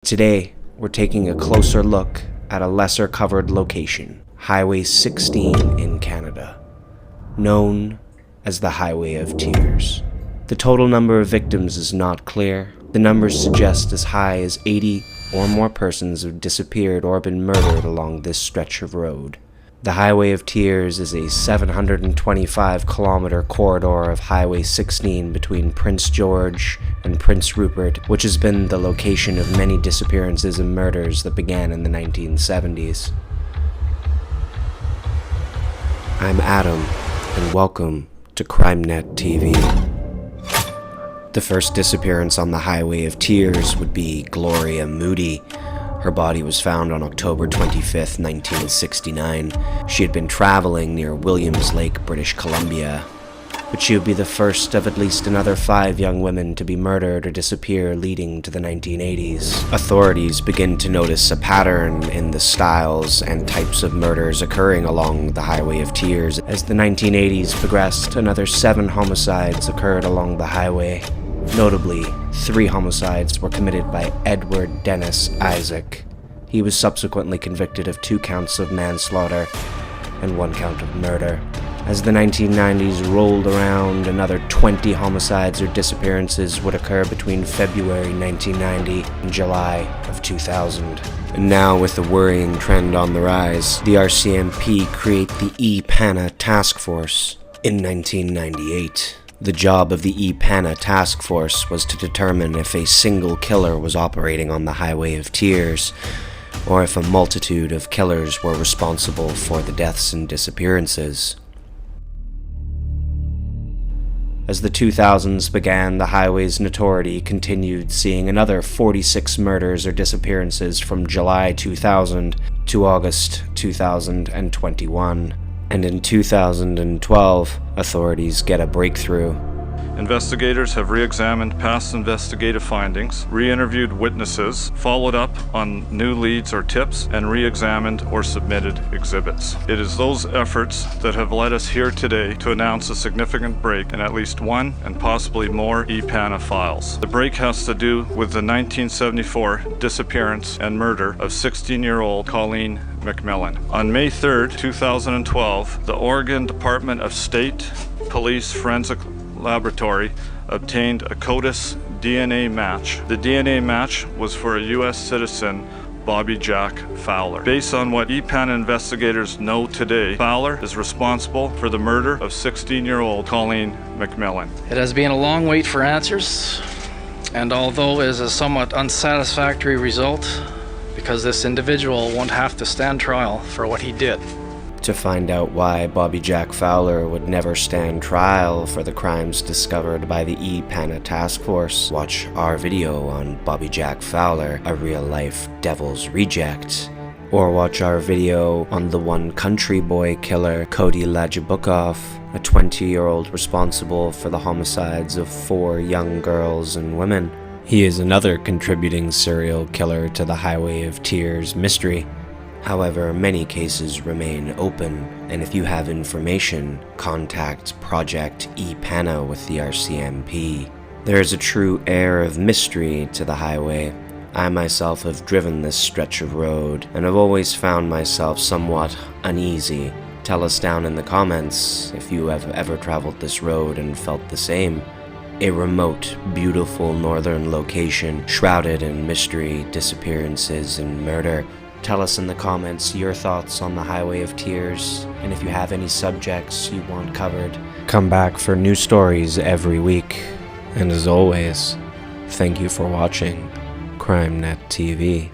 Today, we're taking a closer look at a lesser covered location, Highway 16 in Canada, known as the Highway of Tears. The total number of victims is not clear. The numbers suggest as high as 80 or more persons have disappeared or been murdered along this stretch of road. The Highway of Tears is a 725-kilometer corridor of Highway 16 between Prince George and Prince Rupert, which has been the location of many disappearances and murders that began in the 1970s. I'm Adam, and welcome to CrimeNet TV. The first disappearance on the Highway of Tears would be Gloria Moody. Her body was found on October 25th, 1969. She had been traveling near Williams Lake, British Columbia. But she would be the first of at least another 5 young women to be murdered or disappear leading to the 1980s. Authorities begin to notice a pattern in the styles and types of murders occurring along the Highway of Tears. As the 1980s progressed, another 7 homicides occurred along the highway. Notably, 3 homicides were committed by Edward Dennis Isaac. He was subsequently convicted of 2 counts of manslaughter and 1 count of murder. As the 1990s rolled around, another 20 homicides or disappearances would occur between February 1990 and July of 2000. And now, with the worrying trend on the rise, the RCMP create the E-PANA Task Force in 1998. The job of the E-PANA Task Force was to determine if a single killer was operating on the Highway of Tears, or if a multitude of killers were responsible for the deaths and disappearances. As the 2000s began, the highway's notoriety continued, seeing another 46 murders or disappearances from July 2000 to August 2021. And in 2012, authorities get a breakthrough. Investigators have re-examined past investigative findings, re-interviewed witnesses, followed up on new leads or tips, and re-examined or submitted exhibits. It is those efforts that have led us here today to announce a significant break in at least 1 and possibly more E-PANA files. The break has to do with the 1974 disappearance and murder of 16-year-old Colleen McMillan. On May 3rd, 2012, the Oregon Department of State Police Forensic Laboratory obtained a CODIS DNA match. The DNA match was for a U.S. citizen, Bobby Jack Fowler. Based on what E-PANA investigators know today, Fowler is responsible for the murder of 16-year-old Colleen McMillan. It has been a long wait for answers, and although it is a somewhat unsatisfactory result, because this individual won't have to stand trial for what he did. To find out why Bobby Jack Fowler would never stand trial for the crimes discovered by the E-PANA Task Force, watch our video on Bobby Jack Fowler, a real-life devil's reject, or watch our video on the one country boy killer, Cody Lajabukov, a 20-year-old responsible for the homicides of 4 young girls and women. He is another contributing serial killer to the Highway of Tears mystery. However, many cases remain open, and if you have information, contact Project E-PANA with the RCMP. There is a true air of mystery to the highway. I myself have driven this stretch of road, and have always found myself somewhat uneasy. Tell us down in the comments if you have ever traveled this road and felt the same. A remote, beautiful northern location, shrouded in mystery, disappearances, and murder. Tell us in the comments your thoughts on the Highway of Tears, and if you have any subjects you want covered. Come back for new stories every week. And as always, thank you for watching CrimeNet TV.